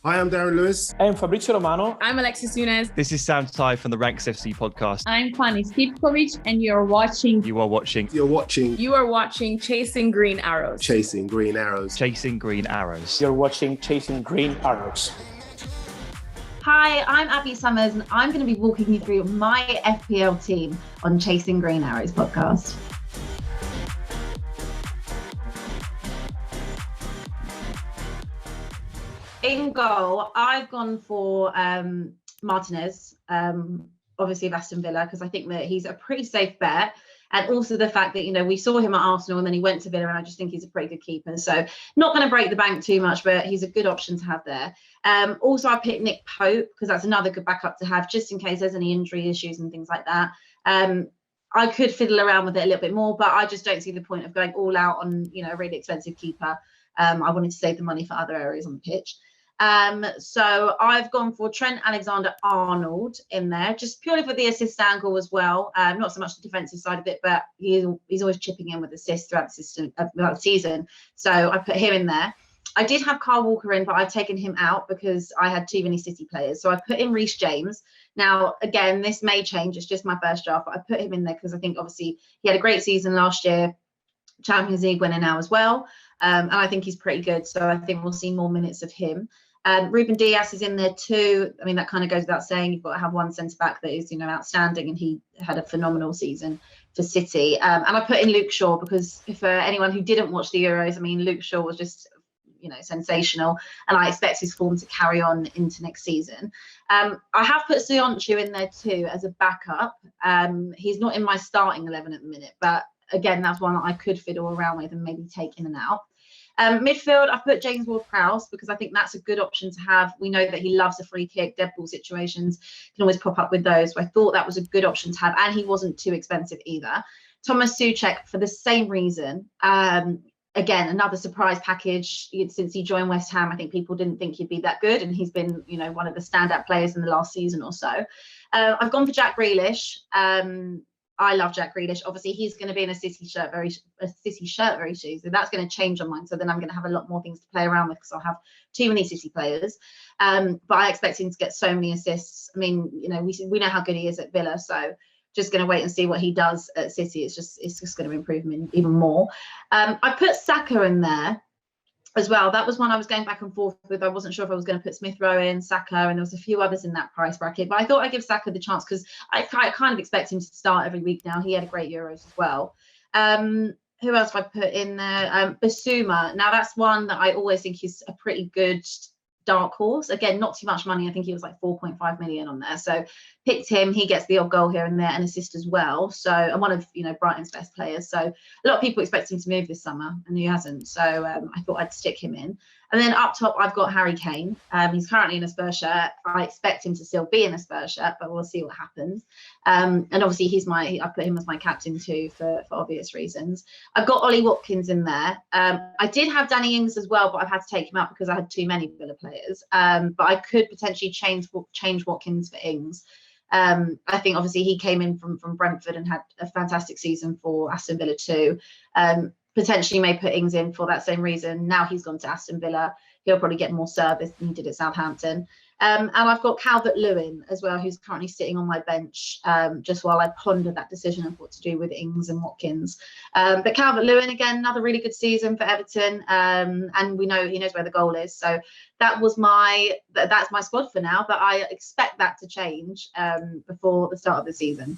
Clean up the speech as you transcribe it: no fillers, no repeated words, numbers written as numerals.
Hi, I'm Darren Lewis. I'm Fabrizio Romano. I'm Alexis Nunes. This is Sam Ty from the Ranks FC podcast. I'm Kwani Stipkovic, and you're watching Chasing Green Arrows. Chasing Green Arrows. Chasing Green Arrows. You're watching Chasing Green Arrows. Hi, I'm Abbi Summers, and I'm going to be walking you through my FPL team on Chasing Green Arrows podcast. In goal, I've gone for Martinez, obviously of Aston Villa, because I think that he's a pretty safe bet. And also the fact that, we saw him at Arsenal and then he went to Villa, and I just think he's a pretty good keeper. So not going to break the bank too much, but he's a good option to have there. Also, I picked Nick Pope because that's another good backup to have just in case there's any injury issues and things like that. I could fiddle around with it a little bit more, but I just don't see the point of going all out on, a really expensive keeper. I wanted to save the money for other areas on the pitch. So I've gone for Trent Alexander-Arnold in there, just purely for the assist angle as well. Not so much the defensive side of it, but he's always chipping in with assists throughout the season. So I put him in there. I did have Kyle Walker in, but I've taken him out because I had too many City players. So I put in Reece James. Now, again, this may change. It's just my first draft, but I put him in there because I think obviously he had a great season last year, Champions League winner now as well. And I think he's pretty good. So I think we'll see more minutes of him. Ruben Dias is in there too. I mean, that kind of goes without saying. You've got to have one centre back that is, outstanding, and he had a phenomenal season for City. And I put in Luke Shaw because for anyone who didn't watch the Euros, I mean, Luke Shaw was just, sensational, and I expect his form to carry on into next season. I have put Söyüncü in there too as a backup. He's not in my starting 11 at the minute, but again, that's one that I could fiddle around with and maybe take in and out. Midfield, I've put James Ward-Prowse because I think that's a good option to have. We know that he loves a free kick. Dead ball situations can always pop up with those. So I thought that was a good option to have, and he wasn't too expensive either. Thomas Souček for the same reason. Again, another surprise package. Since he joined West Ham, I think people didn't think he'd be that good, and he's been, one of the standout players in the last season or so. I've gone for Jack Grealish. I love Jack Grealish. Obviously, he's going to be in a City shirt very soon, so that's going to change on mine. So then I'm going to have a lot more things to play around with because I'll have too many City players. But I expect him to get so many assists. I mean, we know how good he is at Villa, so just going to wait and see what he does at City. It's just going to improve him even more. I put Saka in there as well. That was one I was going back and forth with. I wasn't sure if I was going to put Smith Rowe in, Saka, and there was a few others in that price bracket. But I thought I'd give Saka the chance because I kind of expect him to start every week now. He had a great Euros as well. Who else have I put in there? Basuma. Now, that's one that I always think is a pretty good dark horse. Again, not too much money. I think he was like 4.5 million on there. So picked him. He gets the odd goal here and there and assist as well. So I'm one of Brighton's best players. So a lot of people expect him to move this summer, and he hasn't. So I thought I'd stick him in. And then up top, I've got Harry Kane. He's currently in a Spurs shirt. I expect him to still be in a Spurs shirt, but we'll see what happens. And obviously, I put him as my captain too for obvious reasons. I've got Ollie Watkins in there. I did have Danny Ings as well, but I've had to take him out because I had too many Villa players. But I could potentially change Watkins for Ings. I think obviously he came in from Brentford and had a fantastic season for Aston Villa too. Potentially may put Ings in for that same reason. Now he's gone to Aston Villa. He'll probably get more service than he did at Southampton. And I've got Calvert-Lewin as well, who's currently sitting on my bench just while I ponder that decision of what to do with Ings and Watkins. But Calvert-Lewin, again, another really good season for Everton. And we know he knows where the goal is. So that's my squad for now. But I expect that to change before the start of the season.